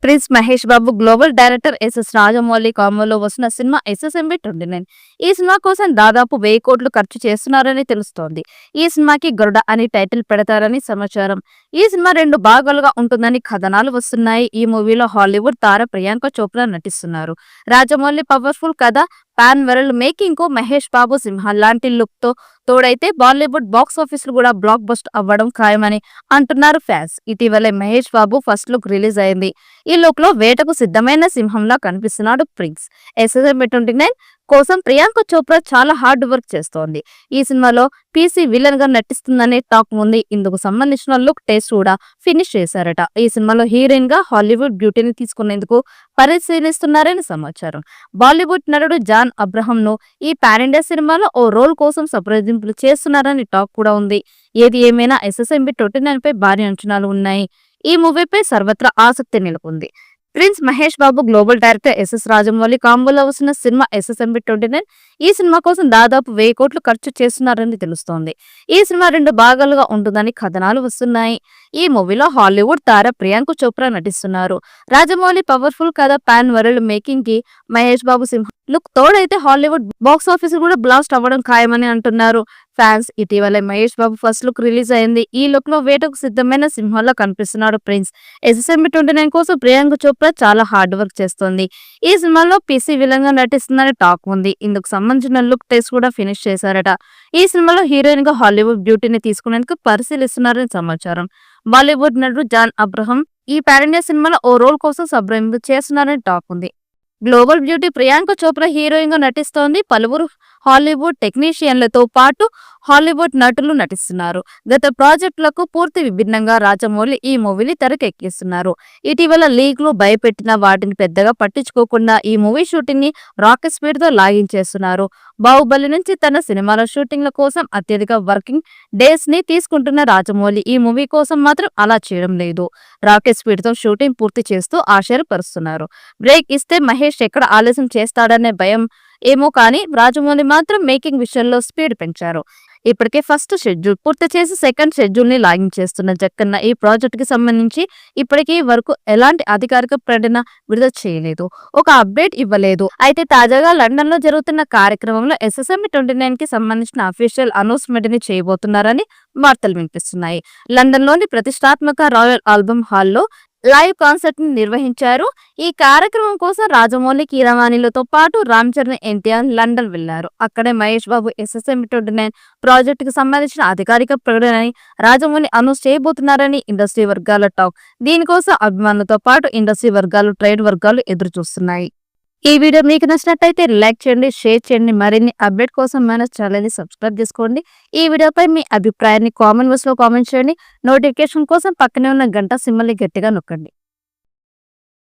Prince Mahesh Babu, global director SS Rajamouli కాంబోలో వస్తున్న cinema SSMB 29. ఈ cinema కోసం దాదాపు 1000 కోట్లు ఖర్చు చేస్తున్నారని తెలుస్తోంది. ఈ సినిమాకి గరుడ అని టైటిల్ పెడతారని సమాచారం. ఈ సినిమా 2 భాగాలుగా ఉంటుందని కథనాలు వస్తున్నాయి. ఈ మూవీలో హాలీవుడ్ తార ప్రియాంక చోప్రా నటిస్తున్నారు. రాజమౌళి పవర్ఫుల్ కథ, పాన్ వరల్డ్ మేకింగ్ కు మహేష్ బాబు సింహం లాంటి లుక్ తో తోడైతే బాలీవుడ్ బాక్స్ ఆఫీస్ కూడా బ్లాక్ బస్టర్ అవ్వడం ఖాయమని అంటున్నారు ఫ్యాన్స్. ఇటీవలే Mahesh Babu first look release అయింది. ఈ లుక్ లో వేటకు సిద్ధమైన సింహంలా కనిపిస్తున్నాడు ప్రిన్స్. ఎస్ఎస్ఎంబి 29 కోసం ప్రియాంక చోప్రా చాలా హార్డ్ వర్క్ చేస్తోంది. ఈ సినిమాలో పీసీ విలన్ గా నటిస్తుందనే టాక్ ఉంది. ఇందుకు సంబంధించిన లుక్ టెస్ట్ కూడా ఫినిష్ చేశారట. ఈ సినిమాలో హీరోయిన్ గా హాలీవుడ్ బ్యూటీని తీసుకునేందుకు పరిశీలిస్తున్నారని సమాచారం. బాలీవుడ్ నటుడు జాన్ అబ్రహం ను ఈ పాన్ ఇండియా సినిమాలో ఓ రోల్ కోసం సంప్రదింపులు చేస్తున్నారని టాక్ కూడా ఉంది. ఏది ఏమైనా ఎస్ఎస్ఎంబి 29 పై భారీ అంచనాలు ఉన్నాయి. ఈ మూవీపై సర్వత్రా ఆసక్తి నెలకొంది. Prince Mahesh Babu, global director SS Rajamouli కాంబోలో వస్తున్న సినిమా ఎస్ఎస్ఎంబి 29. ఈ సినిమా కోసం దాదాపు 1000 కోట్లు ఖర్చు చేస్తున్నారని తెలుస్తోంది. ఈ సినిమా 2 భాగాలుగా ఉంటుందని కథనాలు వస్తున్నాయి. ఈ మూవీలో హాలీవుడ్ తార ప్రియాంక చోప్రా నటిస్తున్నారు. రాజమౌళి పవర్ఫుల్ కథ, పాన్ వరల్డ్ మేకింగ్ కి మహేష్ బాబు సింహ లుక్ తోడైతే హాలీవుడ్ బాక్స్ ఆఫీస్ కూడా బ్లాస్ట్ అవ్వడం ఖాయమని అంటున్నారు ఫ్యాన్స్. ఇటీవలే Mahesh Babu first look release అయింది. ఈ లుక్ లో వేటకు సిద్ధమైన సింహంలో కనిపిస్తున్నాడు ప్రిన్స్. ఎస్ఎస్ఎంబి 29 కోసం ప్రియాంక చోప్రా చాలా హార్డ్ వర్క్ చేస్తోంది. ఈ సినిమాలో పీసీ విలన్ గా నటిస్తుందని టాక్ ఉంది. ఇందుకు సంబంధించిన లుక్ టెస్ట్ కూడా ఫినిష్ చేశారట. ఈ సినిమాలో హీరోయిన్ గా హాలీవుడ్ బ్యూటీని తీసుకునేందుకు పరిశీలిస్తున్నారని సమాచారం. బాలీవుడ్ నటుడు జాన్ అబ్రహం ఈ పాన్ ఇండియా సినిమాలో ఓ రోల్ కోసం సంప్రదింపులు చేస్తున్నారని టాక్ ఉంది. Global beauty Priyanka Chopra heroine గా నటిస్తోంది. పలువురు హాలీవుడ్ టెక్నీషియన్లతో పాటు హాలీవుడ్ నటులు నటిస్తున్నారు. గత ప్రాజెక్టులకు పూర్తి విభిన్నంగా రాజమౌళి ఈ మూవీని తెరకెక్కిస్తున్నారు. ఇటీవల లీక్లు భయపెట్టిన వాటిని పెద్దగా పట్టించుకోకుండా ఈ మూవీ షూటింగ్ ని రాకెట్ స్పీడ్ తో లాగించేస్తున్నారు. బాహుబలి నుంచి తన సినిమాల షూటింగ్ల కోసం అత్యధిక వర్కింగ్ డేస్ ని తీసుకుంటున్న రాజమౌళి ఈ మూవీ కోసం మాత్రం అలా చేయడం లేదు. రాకెట్ స్పీడ్ తో షూటింగ్ పూర్తి చేస్తూ ఆశ్చర్యపరుస్తున్నారు. బ్రేక్ ఇస్తే మహేష్ ఎక్కడ ఆలస్యం చేస్తాడనే భయం ఏమో కానీ రాజమౌళి మాత్రం మేకింగ్ విషయంలో స్పీడ్ పెంచారు. ఇప్పటికే ఫస్ట్ షెడ్యూల్ పూర్తి చేసి సెకండ్ షెడ్యూల్ ని లాగింగ్ చేస్తున్న జక్కన్న ఈ ప్రాజెక్ట్ కి సంబంధించి ఇప్పటికీ వరకు ఎలాంటి అధికారిక ప్రకటన విడుదల చేయలేదు. ఒక అప్డేట్ ఇవ్వలేదు. అయితే తాజాగా లండన్ లో జరుగుతున్న కార్యక్రమంలో ఎస్ఎస్ఎంబి 29 కి సంబంధించిన అఫీషియల్ అనౌన్స్మెంట్ ని చేయబోతున్నారని వార్తలు వినిపిస్తున్నాయి. లండన్ లోని ప్రతిష్టాత్మక రాయల్ ఆల్బమ్ హాల్లో లైవ్ కాన్సర్ట్ ని నిర్వహించారు. ఈ కార్యక్రమం కోసం రాజమౌళి, కీరవాణిలతో పాటు రామ్ చరణ్, ఎన్టీఆర్ లండన్ వెళ్లారు. అక్కడే మహేష్ బాబు ఎస్ఎస్ఎంబి 29 ప్రాజెక్ట్ కి సంబంధించిన అధికారిక ప్రకటనని రాజమౌళి అనౌన్స్ చేయబోతున్నారని ఇండస్ట్రీ వర్గాల టాక్. దీనికోసం అభిమానులతో పాటు ఇండస్ట్రీ వర్గాలు, ట్రేడ్ వర్గాలు ఎదురు చూస్తున్నాయి. ఈ వీడియో మీకు నచ్చినట్లయితే లైక్ చేయండి, షేర్ చేయండి. మరిన్ని అప్డేట్ కోసం మన ఛానల్ ని సబ్స్క్రైబ్ చేసుకోండి. ఈ వీడియోపై మీ అభిప్రాయాన్ని కామెంట్ బాక్స్ లో కామెంట్ చేయండి. నోటిఫికేషన్ కోసం పక్కనే ఉన్న గంట సింబల్ ని గట్టిగా నొక్కండి.